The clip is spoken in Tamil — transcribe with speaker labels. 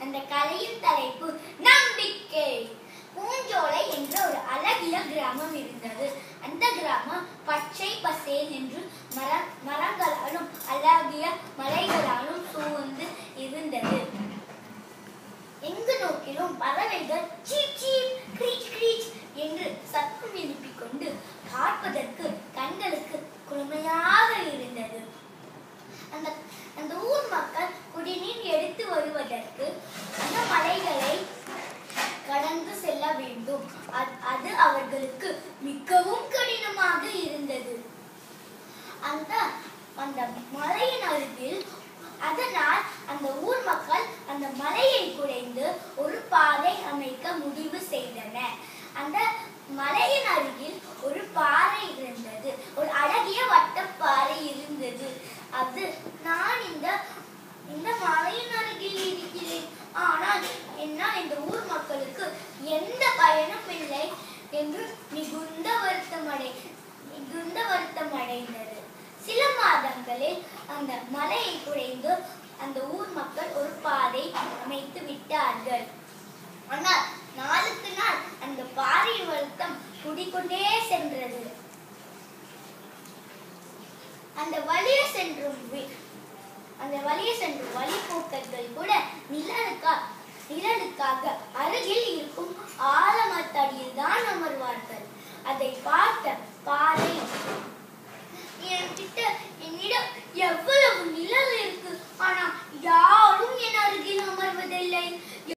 Speaker 1: அந்த கதையின் தலைப்பு நம்பிக்கை. பூஞ்சோலை என்ற ஒரு அழகிய கிராமம் இருந்தது. அந்த கிராமம் பச்சை பசேல் என்று மரங்களாலும் அழகிய மலைகளாலும் சூழ்ந்து இருந்தது. எங்கு நோக்கிலும் பறவைகள் சீப் சீப் கிரீச் கிரீச் என்று சத்தம் எழுப்பிக் கொண்டு பார்ப்பதற்கு கண்களுக்கு குளுமையாக இருந்தது. அந்த ஊர் மக்கள் குடிநீர் எடுத்து வருவதற்கு அந்த மலைகளை கடந்து செல்ல வேண்டும். அது அவர்களுக்கு மிகவும் கடினமாக இருந்தது. அந்த மலையின் அருகில் அதனால் அந்த ஊர் மக்கள் அந்த மலையை குடைந்து ஒரு பாதை அமைக்க முடிவு செய்தனர். அந்த மலையின் அருகில் ஒரு பாறை இருந்தது. ஒரு அழகிய வட்டப்பாறை இருந்தது. அது நான் இந்த மலையின் அருகில் இருக்கிறேன், ஆனால் என்னால் இந்த ஊர் மக்களுக்கு எந்த பயனும் இல்லை என்று மிகுந்த வருத்தம் அடைந்தது. சில மாதங்களில் அந்த மலையை குடைந்து அந்த ஊர் மக்கள் ஒரு பாதை அமைத்து விட்டார்கள். ஆனால் நாளுக்கு நாள் அந்த பாறையின் வருத்தம் கூடிக்கொண்டே சென்றது. அந்த வழியே சென்றும் வழிபோக்கர்கள் கூட நிழலுக்காக அருகில் இருக்கும் ஆலமரத்தடியில் தான் அமர்வார்கள். அதை